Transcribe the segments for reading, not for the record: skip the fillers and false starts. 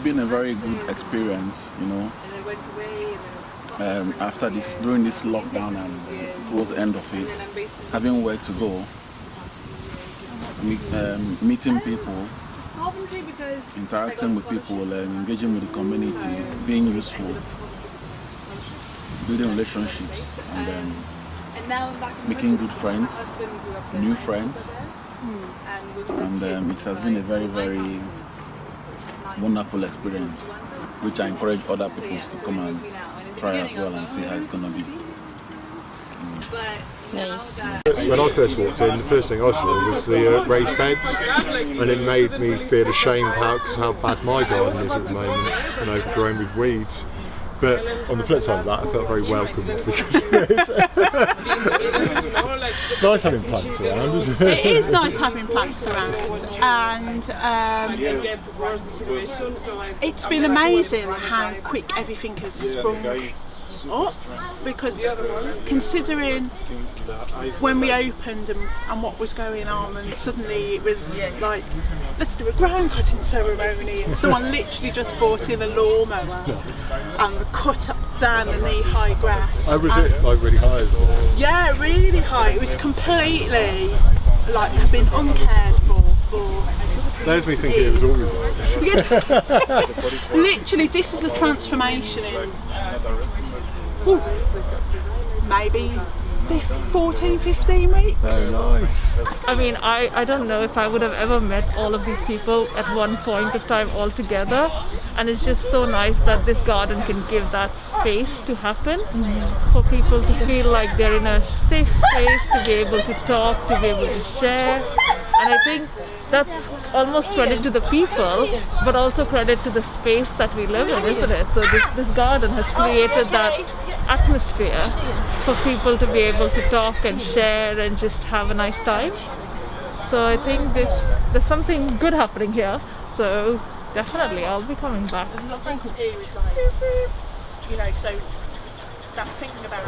been a very good experience, after during this lockdown and towards the end of it, having where to go, meeting people, interacting with people, engaging with the community, being useful, building relationships, and making good friends, new friends, and it has been a very, very wonderful experience, which I encourage other people to come and try as well and see how it's going to be. Nice. When I first walked in, the first thing I saw was the raised beds, and it made me feel ashamed how bad my garden is at the moment and overgrown with weeds. But on the flip side of that, I felt very welcome because it's nice having plants around, isn't it? It is nice having plants around, and it's been amazing how quick everything has sprung up, because considering when we opened and what was going on, and suddenly it was like, let's do a ground cutting ceremony, and someone literally just brought in a lawnmower and cut down the knee-high grass. Oh, was it like really high? Yeah, really high. It was completely like been uncared for There's me thinking it was always like this. Literally, this is a transformation in maybe 14, 15 weeks. Oh, nice. I mean, I don't know if I would have ever met all of these people at one point of time all together, and it's just so nice that this garden can give that space to happen, for people to feel like they're in a safe space, to be able to talk, to be able to share. And I think that's almost credit to the people, but also credit to the space that we live in, isn't it? So this garden has created that atmosphere for people to be able to talk and share and just have a nice time. So I think there's something good happening here. So definitely I'll be coming back. Nothing here is like, so that thinking about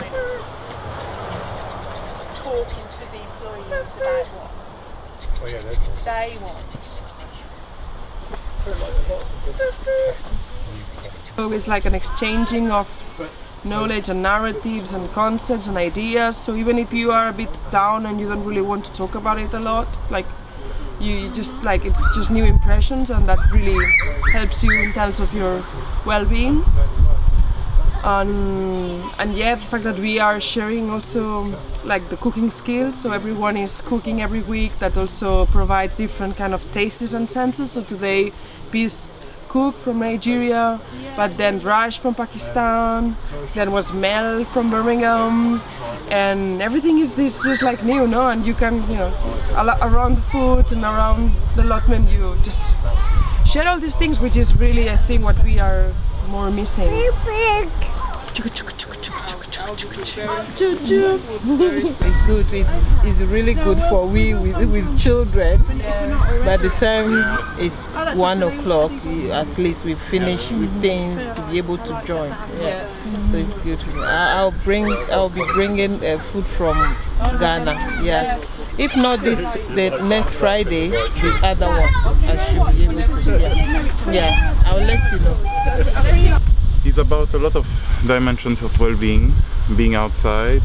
talking to the employees about what they want. It's like an exchanging of knowledge and narratives and concepts and ideas. So even if you are a bit down and you don't really want to talk about it a lot, like you just like, it's just new impressions, and that really helps you in terms of your well-being. And yeah, the fact that we are sharing also like the cooking skills, so everyone is cooking every week, that also provides different kind of tastes and senses. So today, peas cook from Nigeria, but then Raj from Pakistan, then was Mel from Birmingham, and everything is just like new, no? And you can, around the food and around the allotment, you just share all these things, which is really, I think, what we are more missing. It's good. It's really good for we with children. By the time it's 1 o'clock, at least we finish with things to be able to join. Yeah. So it's good. I'll be bringing food from Ghana. Yeah. If not the next Friday, the other one I should be able to do. Yeah. I'll let you know. It's about a lot of dimensions of well-being, being outside,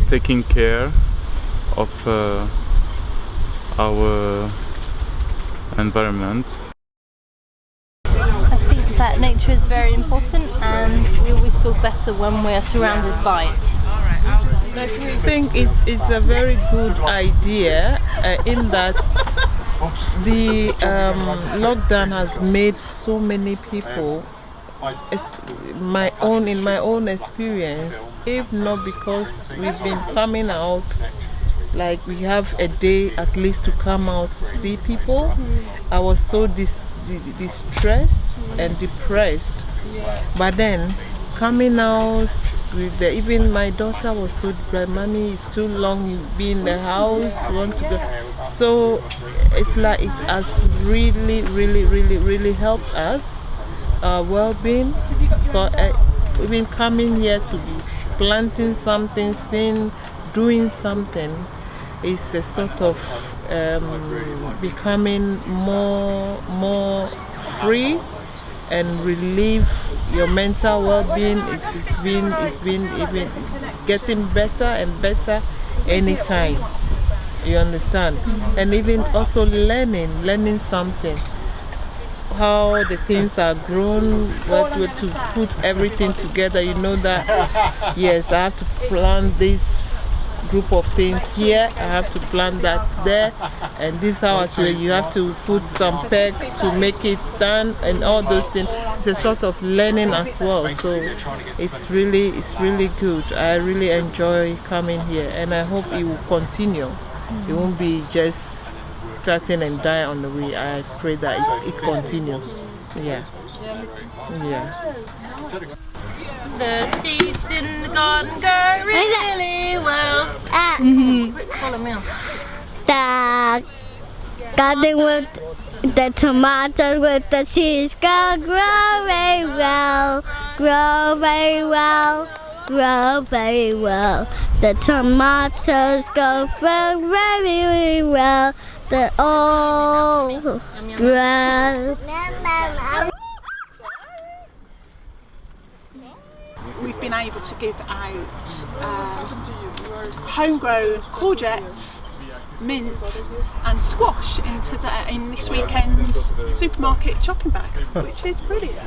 taking care of our environment. I think that nature is very important, and we always feel better when we're surrounded by it. I think it's a very good idea in that the lockdown has made so many people, in my own experience, if not because we've been coming out, like we have a day at least to come out to see people, I was so distressed and depressed. But then coming out with even my daughter was so depressed, mommy, it's too long, you be in the house, you want to go. So it's like it has really helped us, well-being. We've been coming here to be planting something, seeing, doing something. It's a sort of becoming more free and relieve your mental well-being. It's been even getting better and better anytime. You understand? And even also learning something. How the things are grown, what to put everything together. You know that, yes, I have to plant this group of things here, I have to plant that there, and this how you have to put some peg to make it stand, and all those things. It's a sort of learning as well, so it's really good. I really enjoy coming here, and I hope it will continue. It won't be just starting and die on the way. I pray that it continues. Yeah. The seeds in the garden go really well. Follow me on. The garden with the tomatoes with the seeds go grow very well, grow very well, grow very well. The tomatoes go very well. They all grow. We've been able to give out homegrown courgettes, mint and squash in this weekend's supermarket shopping bags, which is brilliant.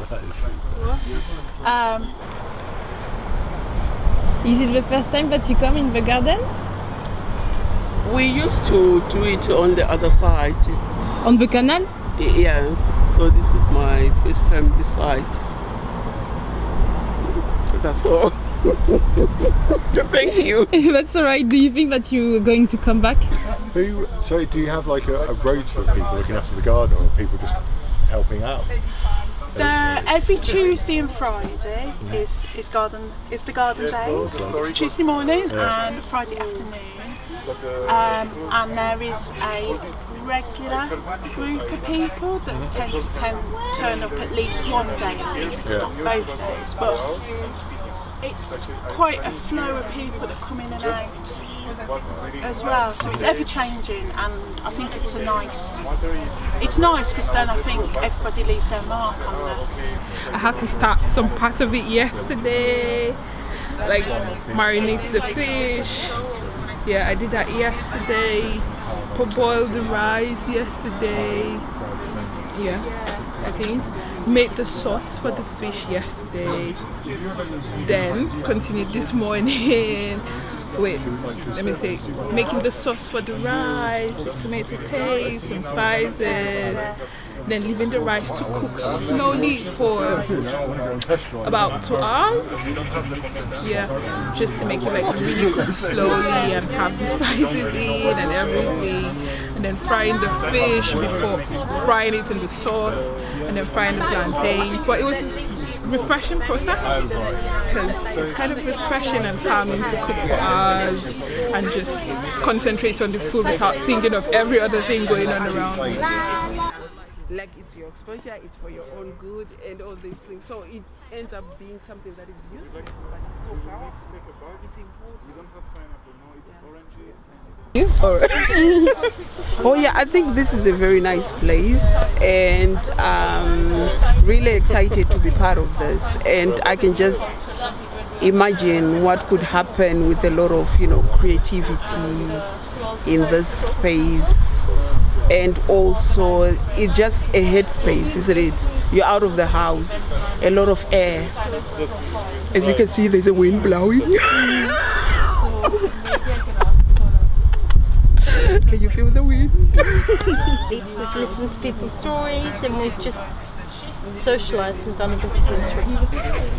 Is it the first time that you come in the garden? We used to do it on the other side. On the canal? Yeah, so this is my first time this side. That's all. Thank you. That's alright. Do you think that you're going to come back? So do you have like a road for people looking after the garden, or people just helping out? Every Tuesday and Friday is the garden days. It's Tuesday morning and Friday afternoon. And there is a regular group of people that tend to turn up at least one day a week, not both days. But it's quite a flow of people that come in and out as well. So it's ever changing, and I think it's nice because then I think everybody leaves their mark on there. I had to start some part of it yesterday, like marinate the fish. Yeah, I did that yesterday. Boiled the rice yesterday. Yeah, I think. Made the sauce for the fish yesterday. Then continued this morning with, making the sauce for the rice with tomato paste, some spices. Then leaving the rice to cook slowly for about 2 hours. Yeah, just to make it like really cook slowly and have the spices in and everything. And then frying the fish before frying it in the sauce, and then frying the plantains. But it was a refreshing process because it's kind of refreshing and calming to cook for hours and just concentrate on the food without thinking of every other thing going on around you. Like it's your exposure, it's for your own good and all these things. So it ends up being something that is useless, but it's so powerful. It's important. You don't have pineapple, no, it's oranges. Oh yeah, I think this is a very nice place, and really excited to be part of this. And I can just imagine what could happen with a lot of, creativity in this space. And also, it's just a headspace, isn't it? You're out of the house, a lot of air. As you can see, there's a wind blowing. Can you feel the wind? We've listened to people's stories, and we've just socialized and done a bit of poetry.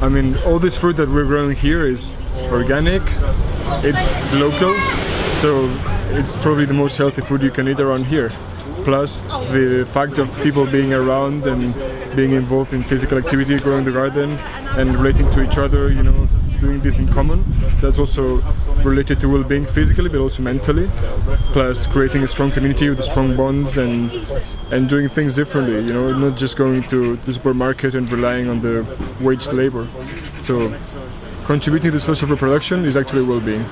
I mean, all this fruit that we're growing here is organic, it's local, so it's probably the most healthy food you can eat around here. Plus the fact of people being around and being involved in physical activity, growing the garden and relating to each other, doing this in common. That's also related to well-being physically but also mentally. Plus creating a strong community with strong bonds and doing things differently, not just going to the supermarket and relying on the waged labor. So contributing to social reproduction is actually well-being.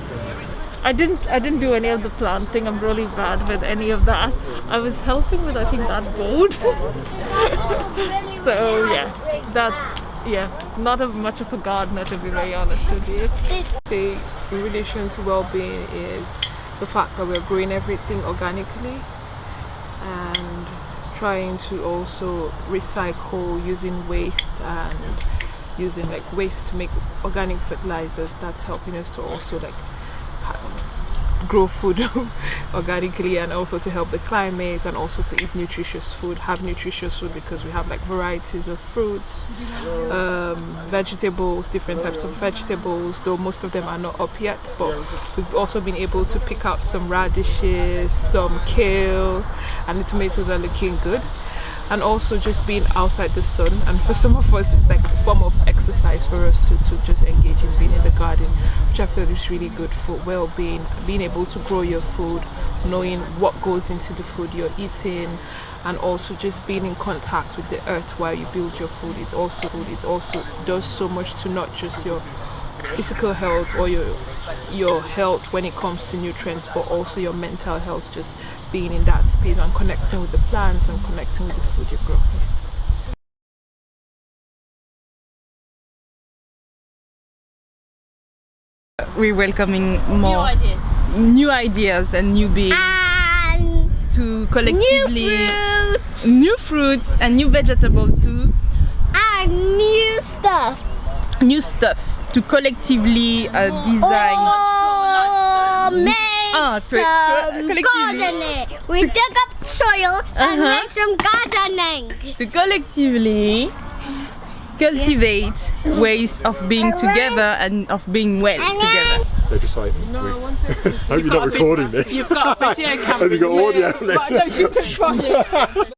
I didn't do any of the planting. I'm really bad with any of that. I was helping with, I think, that board. So yeah, not much of a gardener, to be very honest with you. Say in relation to well-being is the fact that we're growing everything organically and trying to also recycle using waste and using like waste to make organic fertilizers. That's helping us to also like grow food organically, and also to help the climate, and also to eat nutritious food, because we have like varieties of fruits, vegetables, different types of vegetables, though most of them are not up yet, but we've also been able to pick out some radishes, some kale, and the tomatoes are looking good. And also just being outside the sun, and for some of us it's like a form of exercise for us to just engage in being in the garden, which I feel is really good for well-being, being able to grow your food, knowing what goes into the food you're eating, and also just being in contact with the earth while you build your food. It also does so much to not just your physical health or your health when it comes to nutrients, but also your mental health, just being in that space and connecting with the plants and connecting with the food you grow. We're welcoming more new ideas and new beings to collectively new fruits and new vegetables too, and new stuff to collectively design. Gardening. We dig up soil and make some gardening. To collectively cultivate ways of being together and of being well together. They're just like, I hope you're not recording this. You've got a video camera. Have you got audio on this? But I know you can try it.